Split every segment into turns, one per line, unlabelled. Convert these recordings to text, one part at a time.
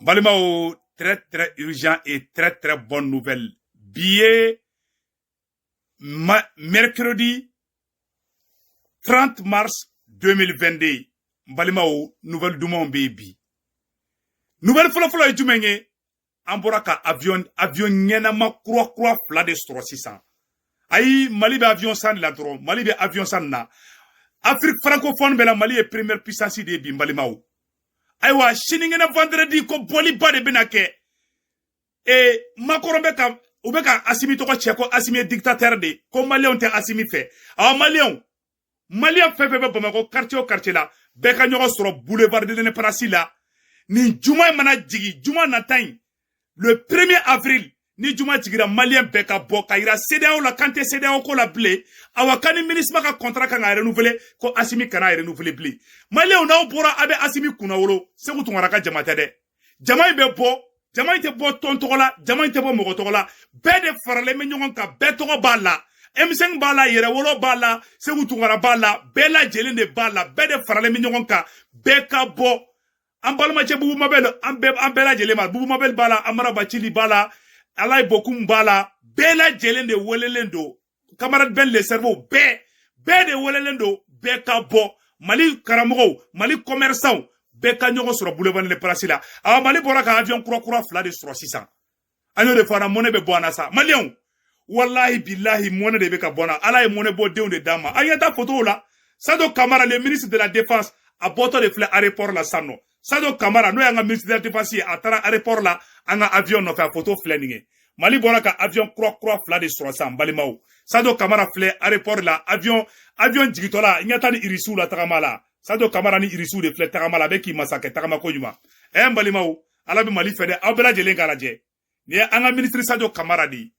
Balimao, très très urgent et très très bonne nouvelle. Billet mercredi 30 mars 2022. Balimao, nouvelle dumon baby. Nouvelle folo et jumenye. Amboraka avion nyenama croix fla de stro 600. Aïe, Mali be avion san la dron, Mali be avion san na. Afrique francophone be la Mali est première puissance de Bimbalimao. Aïwa, shiningena vendredi ko boli bade benake. Et makorombe ka ubeka asimi toko cheko asimi dictateur de ko Malien te asimi fait. Ah Malien fait Bamako quartier au quartier là. Beka nyoko soro boulevard de l'Indépendance là. Ni juma mana jigi, juma natain. Le 1er avril, ni juma jigira Malien beka boka ira CEDEAO la kante CEDEAO ko la blé. Awakani ministre ka contrat ka renouveler ko asimi kana renouveler blé. Malien na opora abe asimi kuna wolo. Se ko tungaraka jamata de. Jama be bo, jama ite bo tontola, jama ite bo mogotola. Be de farale me nyongon ka be to bala. M5 bala yere wolo bala, se ko tungara bala, be la jelen de bala, be de farale me nyongon ka be ka bo. Ambalma che bubu mabel ambela jelema bubu mabel bala amara bachili bala alay bokum bala bela jelende wolelendo camarade ben le cerveau be de wolelendo be ka bo Mali karamogo Mali commerçant be ka nyogo sur boulevard le prasila a Mali boraka avion croix fla de 600 anyo de fana monnaie be bona sa Malion wallahi billahi monnaie de be ka bona alay monnaie bo de dama ayata photo la Sado Kamara le ministre de la défense a boto de fleur aéroport la sano Sado Kamara, nous avons un ministre de la défense à Tara aéroport là, un avion nous fait photo flanning. Mali Boraka avion croix fla de 300 Balimao. Sado Kamara flé aéroport là, avion digitola, il n'y a pas d'irisu la Taramala. Sado Kamara ni irisu de flé Taramala avec qui massacre Taramako Yuma. Balimao, alabi Mali fait abela jelen garaje. Ni un ministre Sado Kamara di.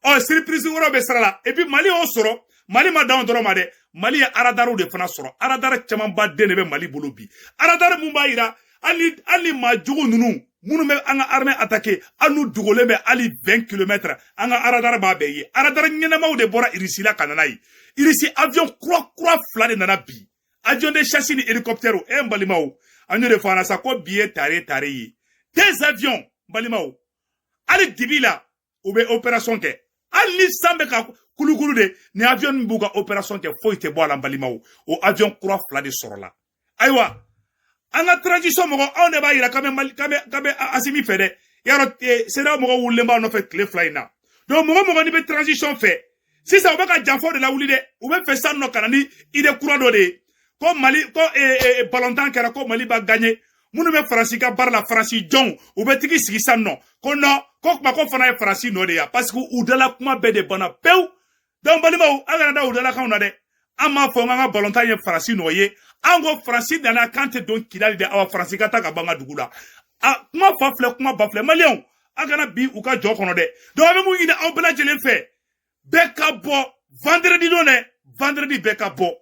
Oh, surprise ouro besrala. Et puis Mali on soro, Mali ma down dromade. Mali ya aradaro de fana soro. Aradara chaman ba denebe Mali bolobi. Aradara mumbaira. Ali ma jogo nunu. Munu me anga armée attaqué. Anu dugole me ali 20 km. Anga aradara ba beye. Aradara nyenama ou de bora irisi la kananayi. Irisi avion croix fla de nana bi. Avion de châssis ni hélicoptère. Mbalimao. Anyo de fana sa ko biye tare yi. Des avions. Mbalimao. Ali dibila. Oube opération ke. Ali sambe ka kulukulu de ni avion mbuga opération ke foi te boala Mbalimao o avion croix fla de sorola aywa anga transition mo on ne ba ira kame asimi fede yaro c'est là mo wulle mba no fait clé fly na donc mo ni be transition fait si ça obaka janfo de la wuli de ou be fait ça no kanani ide croix do de ko Mali ko Valentin kera ko Mali ba gagner munu be France ka bar la France jon ou be tiki sigi sanno ko no ko ma ko fana France no de ya parce que ou de la kuma be de bana pew donc Balimao agara da udala kauna de ama fo nga Valentin ye France no ye ango France dana kante don kidali de awa France ka ta ka banga dugula a kuma bafle Malion agana bi u ka jo kono de donc ame mu ina aw bela jelen fe beka bo vendredi beka bo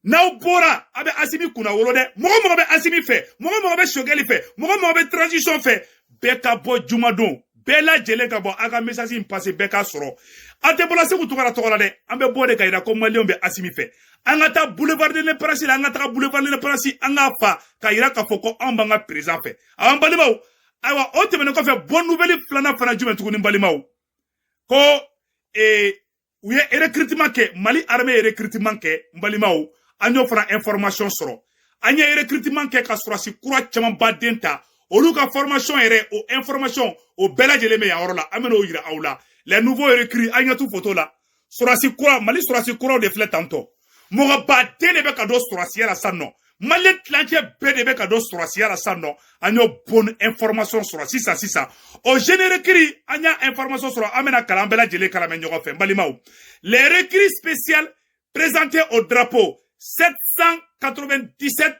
Now bora abe asimi kuna wolo de mogo be asimi fe mogo be shogeli fe mogo be transition fe beka bo jumadon bela jele ka bo aga message passe beka soro ate bola se kutukara tokola de ambe bode kayira ko Malien be asimi fe angata boulevard de l'Indépendance angata boulevard de l'Indépendance anga fa kayira ka foko ambanga président fe Balimao awa otemene ko fe bonne nouvelle flana fana jume tukuni Balimao ko uye recrutement ke Mali armée recrutement ke Balimao anyo fana information soro anya recrutement ke ka soro si kura chaman badenta olu ka formation ere o information o bela jeleme ya orola ameno yira aula les nouveaux recrues anya tu photo la soro si kura Mali soro si kura de flet tanto mo ga badene be ka do soro si ya sanno Mali tlanche be de be ka do soro si ya sanno anyo bonne information soro sisa o généré recrues anya information soro amena kala bela jele kala men nyogo fe Balimao les recrues spéciales présentées au drapeau 797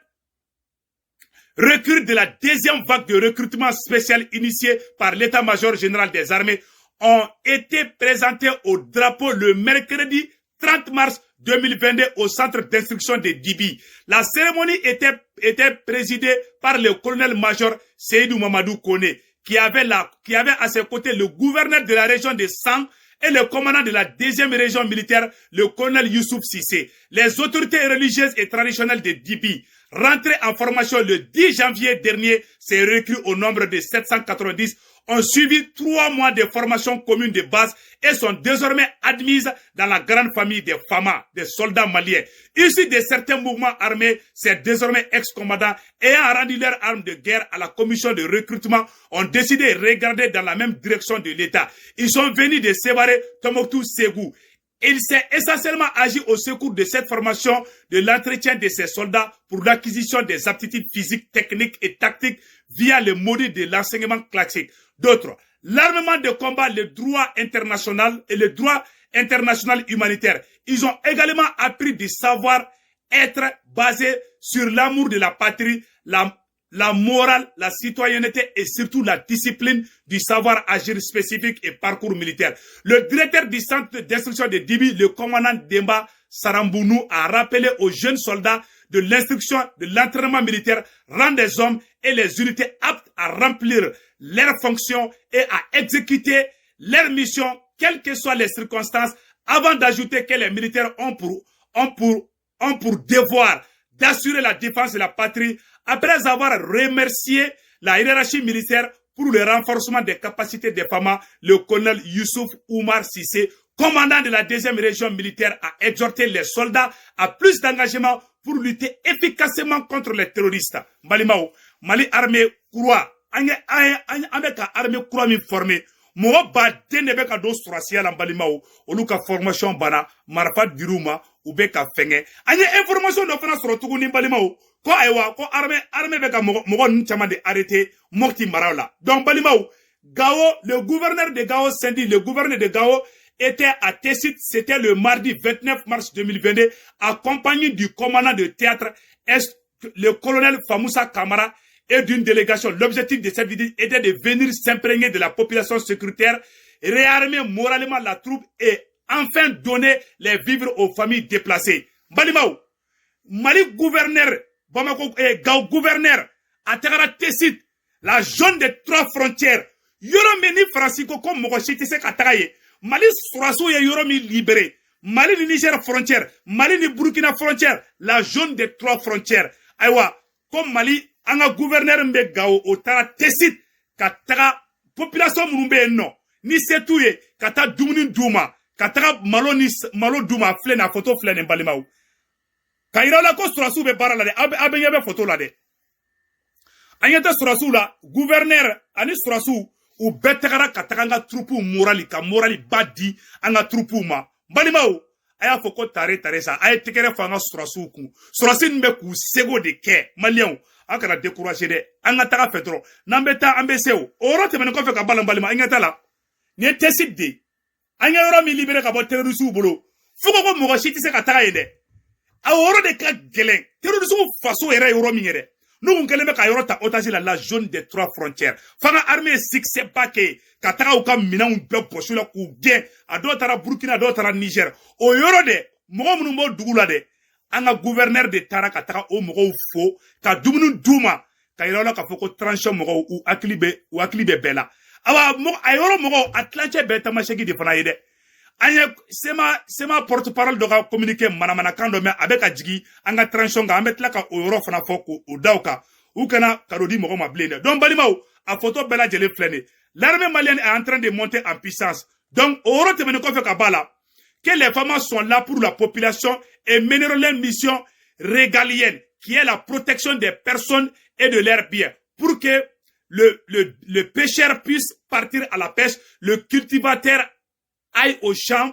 recrues de la deuxième vague de recrutement spécial initiée par l'état-major général des armées ont été présentés au drapeau le mercredi 30 mars 2022 au centre d'instruction de Dibi. La cérémonie était présidée par le colonel-major Seydou Mamadou Kone, qui avait à ses côtés le gouverneur de la région de Sang et le commandant de la deuxième région militaire, le colonel Youssouf Sissé. Les autorités religieuses et traditionnelles de Dibi, rentrés en formation le 10 janvier dernier, ces recrues au nombre de 790 ont suivi 3 mois de formation commune de base et sont désormais admises dans la grande famille des FAMA, des soldats maliens. Issus de certains mouvements armés, ces désormais ex-commandants ayant rendu leurs armes de guerre à la commission de recrutement ont décidé de regarder dans la même direction de l'État. Ils sont venus de Sévaré, Tombouctou, Ségou. Il s'est essentiellement agi au secours de cette formation de l'entretien de ces soldats pour l'acquisition des aptitudes physiques, techniques et tactiques via le module de l'enseignement classique. D'autres, l'armement de combat, le droit international et le droit international humanitaire. Ils ont également appris du savoir-être basé sur l'amour de la patrie, la morale, la citoyenneté et surtout la discipline du savoir-agir spécifique et parcours militaire. Le directeur du centre d'instruction de Dibi, le commandant Demba Sarambounou, a rappelé aux jeunes soldats de l'instruction, de l'entraînement militaire, rend des hommes et les unités aptes à remplir leurs fonctions et à exécuter leurs missions, quelles que soient les circonstances, avant d'ajouter que les militaires ont pour devoir d'assurer la défense de la patrie, après avoir remercié la hiérarchie militaire pour le renforcement des capacités des FAMA, le colonel Youssouf Oumar Sissé, commandant de la 2e région militaire, a exhorté les soldats à plus d'engagement pour lutter efficacement contre les terroristes. Malimao, Mali armée croix, avec la armée croix formée, moi baden ne be ka do surasiya la Malimao, olu ka formation bana, marfa diruma, ou be ka fenge. Anye information do fana soro tuguni Malimao, ko aywa ko armée be ka mogo nchama de arrêter morti maraola. Donc Malimao, Gao, le gouverneur de Gao Sendi, le gouverneur de Gao était à Tessit, c'était le mardi 29 mars 2022, accompagné du commandant de théâtre, le colonel Famoussa Kamara, et d'une délégation. L'objectif de cette visite était de venir s'imprégner de la population sécuritaire, réarmer moralement la troupe et enfin donner les vivres aux familles déplacées. Balimao, Mali gouverneur, Bamako et Gao gouverneur, à Tegara Tessit, la zone des 3 frontières, Yoromeni Francisco comme Mokochitise Katagaye, Mali Sourassou et Yoromi libéré, Mali ni Niger frontière, Mali ni Burkina frontière, la zone des 3 frontières. Aïwa, comme Mali, un gouverneur mbe Gao au tara Tessit, Katara population mbe non, ni setouye, Kata Dumuni Douma, Katara malo Douma, flè na photo flè n'embalimao. Kaira la ko Sourassou be bara la de, abenyebe photo la de. Anyata Sourassou la, gouverneur, ani Sourassou, ou betegara katakanga troupe morali, ka morali badi, anga troupe ma. Balimao, aya foko tare sa, aya tekere fanga Sourassou ku. Sourassou nbe ku sego de ke, malien, akara décourager de, anga taka fetro, nambeta ambeseo, oro te meneko fe ka balima, ingata la, ni Tessit de, anga yoro mi libéré ka bo terrorisou bolo, foko ko mogo shiti se kataka yede, a oro de ka gelen, terrorisou faso ere yoro mi yere, nous keleme ka yoro ta otage la zone des 3 frontières, fanga armée succès paquet, kataka ou ka mina un peu pochu la ku gen, a do tara Burkina, do tara Niger, o yoro de, mogo munu mo dugula de, anga gouverneur de Tara kataka o mogo fo ka dumunu duma ka yoro ka foko tranche mogo ou aklibe bela awa mo ayoro mogo atlanche beta machegi de fana yede anya sema porte-parole de communiquer manamana kando me abeka jigi anga tranche nga ametla ka oyoro fana foko o dauka ou kana karodi mogo ma blende donc balimao a photo bela jele flene l'armée malienne est en train de monter en puissance donc oro te mene ko fe ka bala que les femmes sont là pour la population et mèneront leur mission régalienne, qui est la protection des personnes et de leurs biens, pour que le pêcheur puisse partir à la pêche, le cultivateur aille au champ,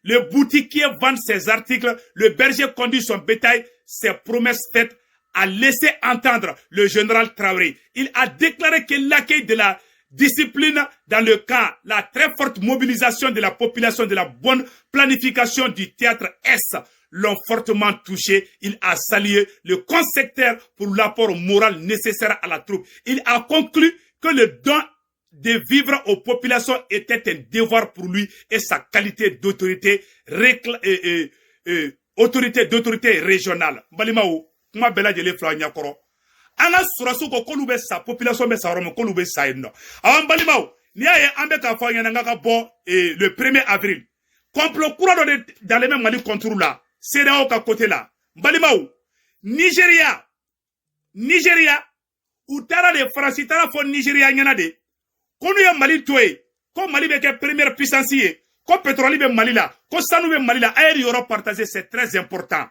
le boutiquier vende ses articles, le berger conduit son bétail, ses promesses faites a laissé entendre le général Traoré. Il a déclaré que l'accueil de la discipline dans le cas, la très forte mobilisation de la population, de la bonne planification du théâtre S l'ont fortement touché. Il a salué le consecteur pour l'apport moral nécessaire à la troupe. Il a conclu que le don de vivre aux populations était un devoir pour lui et sa qualité d'autorité d'autorité régionale. Balimao, kuma bela jele fla nyakoro. Anga Sourassou ko kolube sa population be sa romo kolube sa ino. Awan balimao, ni aye ambe ka fa nyanga ka bo le 1er avril. Complot courant dans les mêmes Mali contrôle là. C'est là au côté là. Balimao, Nigeria, Nigeria u tara de France tara fo Nigeria nyana de ko nu ye Mali toye ko Mali be ke première puissance ye ko pétrole be Mali la ko sanu be Mali la ayer yoro partager c'est très important.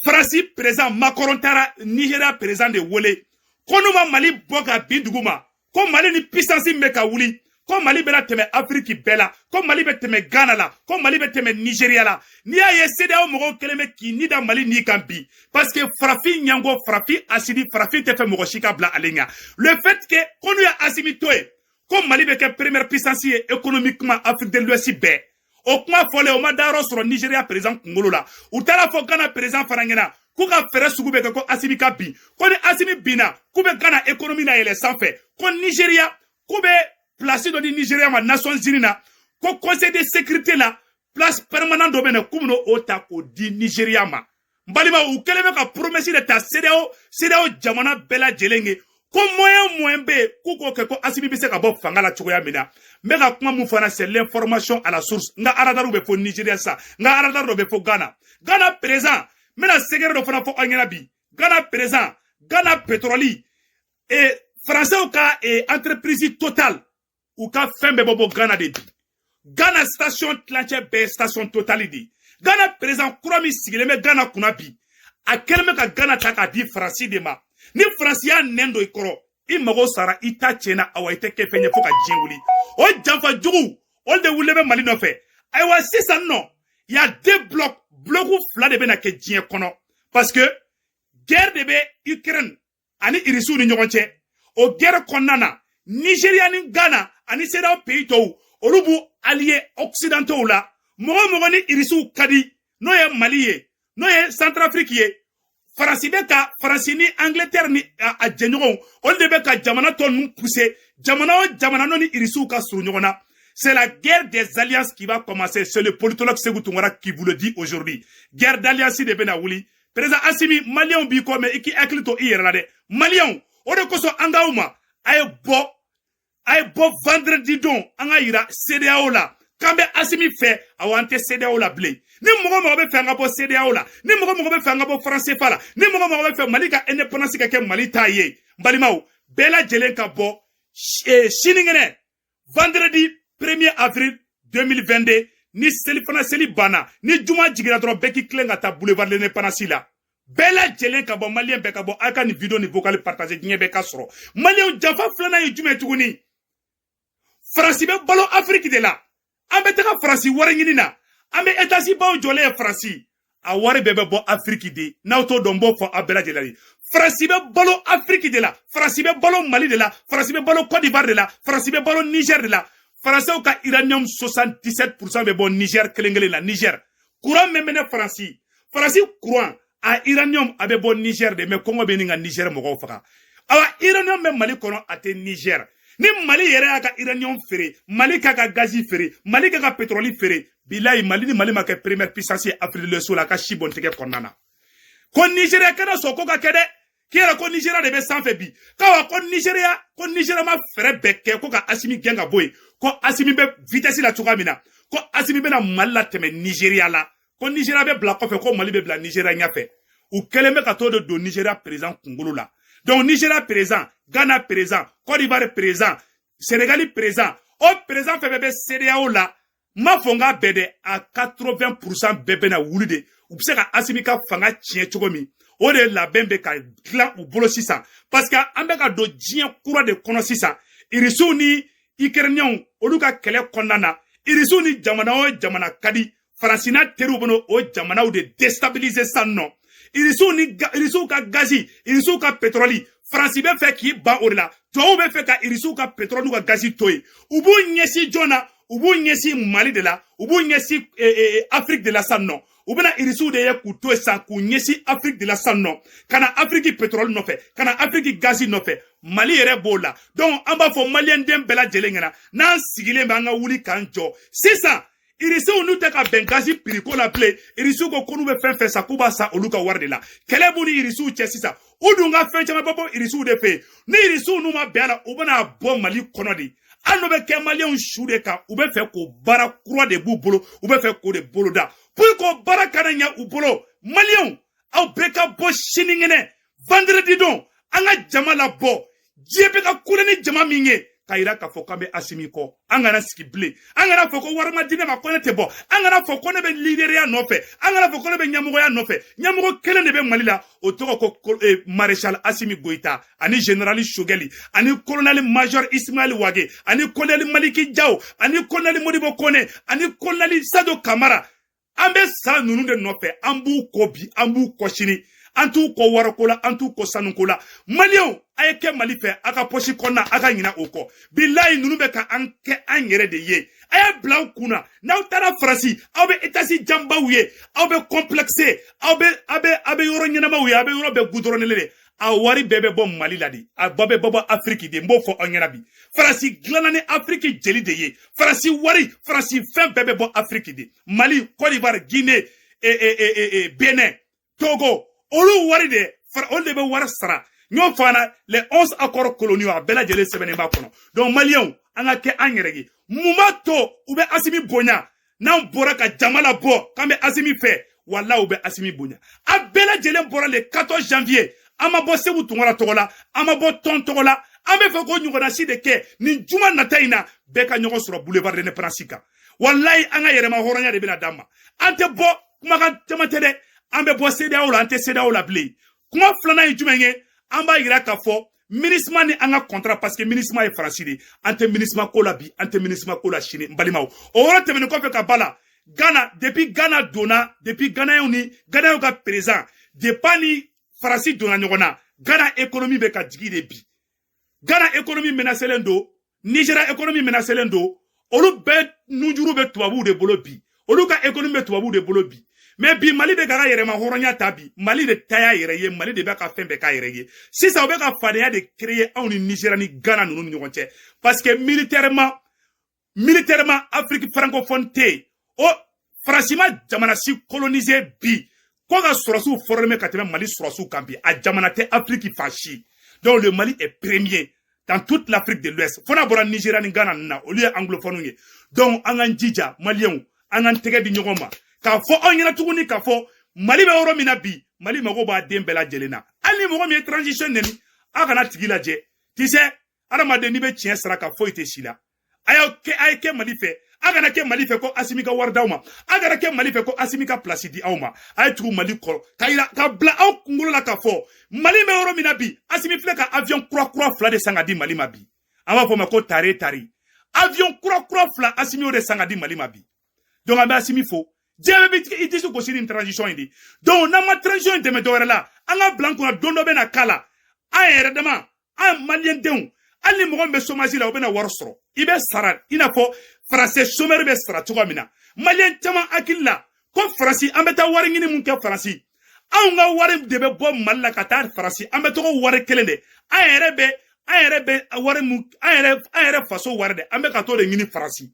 France président Macron tara Nigeria président de wole ko nu ma Mali boka biduguma ko Mali ni puissance me ka wuli ko Mali bela teme Afrique bela ko Mali be teme Ghana la ko Mali be teme Nigeria la ni ya CEDEAO mogo keleme ki ni da Mali ni kambi parce que Frafi nyango Frafi asidi Frafi te fe mogo shika bla alenya le fait que ko nu ya asimi toye ko Mali be ke première puissance économiquement Afrique de l'Ouest be o kuma fole o ma daro sur Nigeria président Kongolo la u tala fo Ghana président farangena ku ka fere sugu be ko asimi ka bi ko ni asimi bina ku be Ghana économie na yele sanfɛ ko Nigeria ku be place do di Nigeria ma Nations Unies na ko conseil de sécurité la place permanente do bena kumno ota ko di Nigeria ma mbalima u keleme ka promesse de ta CEDEAO jamana bela jelenge ko moyen be ku ko ke ko asimi bi se ka bo fangala chogoya mina me ka kuma mu fana c'est l'information à la source nga aradaru be fo Nigeria sa nga aradaru be fo Ghana présent mena segere do fana fo anyana bi Ghana présent Ghana pétrolier et français au cas et entreprise Total ou ka fembe bobo Ghana de Ghana station tlanche be station Total di Ghana présent kurami sigileme Ghana kunabi a kelme ka Ghana taka di France de ma ni France ya nendo ikoro I mago sara ita chena awa ite kefenye foka jinguli o jamfa jugu o de wulebe Mali no fe aywa sisan no ya deux blocs fla de be na ke jien kono parce que guerre de be Ukraine ani irisu ni nyogonche o guerre konana Nigeria ni Ghana ani seda pays to olubu alliés occidentaux la mogo ni irisu kadi no ye Mali ye no ye Centrafrique ye France beka France ni Angleterre ni a jenyogon on de beka jamana ton nous pousser jamana no ni irisu ka suru nyogona. C'est la guerre des alliances qui va commencer. C'est le politologue Segou Toungara qui vous le dit aujourd'hui. Guerre d'alliance de Benaouli. Président Assimi, Malion biko me iki eklito iyerade. Malion, ode koso angauma, aye bo vendredi don, anga ira CEDEAO la. Kambe Assimi fait, awante CEDEAO la blé. Ni mogo be fanga bo CEDEAO la. Ni mogo be fanga bo français fa la. Ni mogo be fe Malika indépendance ka ke Mali taye. Mbalimao, bela jelenka bo, shiningene, vendredi 1er avril 2022, ni selifana selibana, ni juma jigira dro beki klenga ta boulevard de l'indépendance la. Bela jelen ka bo malien beka bo aka ni vidéo ni vocal partager nye beka soro. Malien jafa flana yi jume tuguni. France be balo Afrique de la. Ambe teka France wara ngini na. Ambe etasi ba jole France. A wari bebe bo Afrique de. Na auto dombo fo abela jelali. France be balo Afrique de la. France be balo Mali de la. France be balo Côte d'Ivoire de la. France be balo Niger de la. Français ou ka uranium 77% be bon Niger kelengele la Niger. Courant memene France. France courant a uranium abe bon Niger de me Congo be ninga Niger mo faka. Awa uranium me Mali kono ate Niger. Ni Mali yere aka uranium fere, Mali kaka gazi fere, Mali kaka pétrole fere. Bilahi Mali ni Mali ma ke première puissance Afrique de l'Ouest la ka shibon teke konana. Ko Nigeria kana soko ka kede kera ko Nigeria de be sanfé bi. Kawa ko Nigeria ma fere beke ko ka Assimi genga boy. Ko Assimi be vitesse la tukamina. Ko Assimi be na Mali la teme Nigeria la. Ko Nigeria be bla kofe ko Mali be bla Nigeria nyafe. Ou keleme ka to do Nigeria présent Kongolo la. Donc Nigeria présent, Ghana présent, Côte d'Ivoire présent, Sénégal présent. Au présent fait bébé CEDEAO la. Ma fonga bede à 80% bébé na wulide. Ou pse ka Assimi ka fanga tien chogomi. O de la bembe ka clan ou bolo sisa. Parce que ambe ka do djien koura de kono sisa. Irisu ni Ukrainian oluka kele kondana. Irisu ni jamana kadi. Francina teru bono o jamana ou de déstabiliser ça non. Irisu ka gazi, irisu ka pétrole. France be fait ki ba o de la. Toi be fait ka irisu ka pétrole ou ka gazi toy. Ubu nyesi jona, ubu nyesi Mali de la, ubu nyesi Afrique de la san non. Ubena irisu de ye kuto sa ku nyesi Afrique de la san non. Kana Afrique pétrole no fait, kana Afrique gazi no fait. Mali ere bola. Donc amba fo Malien dem bela jelengena. Nan sigile banga wuli kanjo. C'est ça. Irisu nous te ka bengazi piriko la play. Irisu ko konu be fen sa kuba sa oluka warde la. Kele buni irisu chesi sa. Udunga fen chama bobo irisu de fe. Ni irisu nou ma bela ubana bon Mali konodi. Ano be ke Malien shude ka ube fe ko bara croix de bolo ube fe ko de bolo da. Pour ko bara kananya u bolo Malien au beka bo shiningene vendredi don anga jama la bo diebe ka kuleni jama minge kaira ka fo kambe asimi ko angana skible angana fo ko warma dine ma kone te bo angana fo kone be leaderia no fe angana fo kone be nyamugo ya no fe nyamugo kele ne be malila o to ko maréchal Assimi Goïta ani général Shogeli ani colonel major Ismaël Wage ani colonel Maliki Diaw ani colonel Modibo Kone ani colonel Sado Kamara ambe sa nunu de no fe ambu kobi ambu koshini antu ko warakola antu ko sanukola malion ayeke mali fe aka poshi konna aka nyina oko billahi nunu be ka anke anyere de ye ay blanc kuna na utara frasi awbe etasi jamba wiye awbe complexé awbe yoro nyina ma wiye awbe yoro be goudronelele awari bebe bo mali ladi ababe bobo afrique de mbo fo onyana bi frasi glanane afrique jeli de ye frasi wari frasi fin bebe bo afrique de Mali Côte d'Ivoire Guinée Bénin Togo olu wari de olu de be wari sara ñoo fana les 11 accords coloniaux a bela jele sebene ba kono donc malien anga ke anyeregi mumato ube Assimi bonya na bora ka jamala bo kambe Assimi fe walla ube Assimi bonya a bela jele bora le 14 janvier ama bo sebu tungora togola ama bo ton togola ambe fe ko nyugona si de ke ni juma nataina be ka nyogo sura boulevard de Nebraska wallahi anga yerema horonya de bina dama ante bo kuma temate de ambe bo seda ola ante seda ola blé kuma flana yijumenye amba yira ka fo ministre ni anga contrat parce que ministre est francili ante ministre ko la bi ante ministre ko la chine mbalimaw o wora temene ko fe ka bala Ghana depuis Ghana dona depuis Ghana yoni Ghana yoga présent de pani farasi dona nyogona Ghana économie be ka digi de bi Ghana économie menacé lendo Nigeria économie menacé lendo olu be nujuru be tubabu de bolo bi olu ka économie be tubabu de bolo bi mais bi Mali de gara yere ma horonya tabi Mali de taya yere ye Mali de be ka fembe ka yere ye si ça be ka fadeya de créer en Nigeria ni Ghana nunu nyonche parce que militairement Afrique francophone te o franchement jamana si colonisé bi ko ga sorosu formé kateme Mali sorosu kambi a jamana te Afrique fachi donc le Mali est premier dans toute l'Afrique de l'Ouest fona bora Nigeria ni Ghana na au lieu anglophone donc angan jija malien angan tege di nyogoma ka fo onyina tuguni ka fo Mali be oro mina bi Mali mago ba dembela jelena ali mo mi transition neni aka na tigila je tu sais arama de ni be tien sara ka fo ite sila ayke Mali fe aka na ke Mali fe ko Assimi ka wardawma aka na ke Mali fe ko Assimi ka place di awma ay tugu Mali ko kayira ka bla aw ngolo la ka fo Mali be oro mina bi Assimi fle ka avion croix fla de sangadi Mali mabi ama fo mako tari avion croix fla Assimi o de sangadi Mali mabi donc ambe Assimi fo Djebe iti su kosini une transition indi. Donc, na ma transition indi me doere la. Anga blanco na dondo be na kala. A ere dema. A malien deun. Ali mo be somaji la obena warsoro. Ibe sarat. Ina fo français chômeur be sarat tuwa mina. Malien tama akilla. Ko fransi ambeta wari ngini munke fransi. A unga wari debe bo malla katar fransi. Ambeto ko wari kelende. A ere be wari faso wari de. Ambe kato de ngini fransi.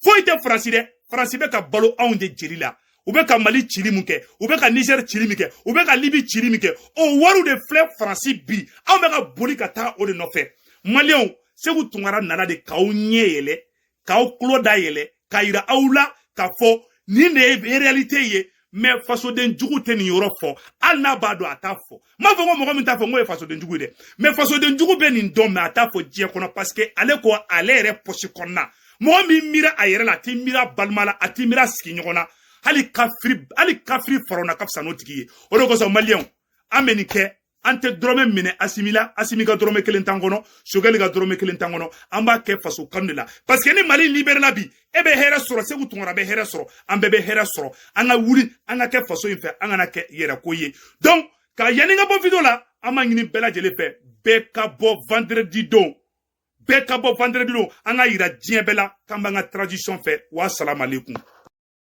Fo ite fransi de. Fransi be ka balo aun de jeri la ou be ka Mali chili muke ou be ka Niger chili muke ou be ka Libye chili muke o waru de fleur fransi bi aun be ka boli ka ta o de no fe Malien se vous tungara nana de ka o nyele ka o kloda yele ka ira aula ka fo ni ne réalité ye mais faso den jugu te ni yoro fo al na ba do ata fo ma fo mo mi ta fo mo faso den jugu de mais faso den jugu be ni ndom na ata fo je kono parce que ale ko ale re pochi konna mo mi mira ayere la ti mira balmala ati mira ski nyogona hali kafri farona kapsa notiki o do ko so malien amenike ante drome mine Assimi ga drome kelentangono Shogeli ga drome kelentangono amba ke faso kanela parce que ni Mali libéré la bi ebe hera soro se gutungora be hera soro ambe be hera soro anga wuli anga ke faso infe anga na ke yera koye donc ka yaninga bo video la ama ngini bela jele fe be ka bo vendredi don Beka bo vendredi lo anga ira diembela kamba nga tradition fait wa salam alaikum.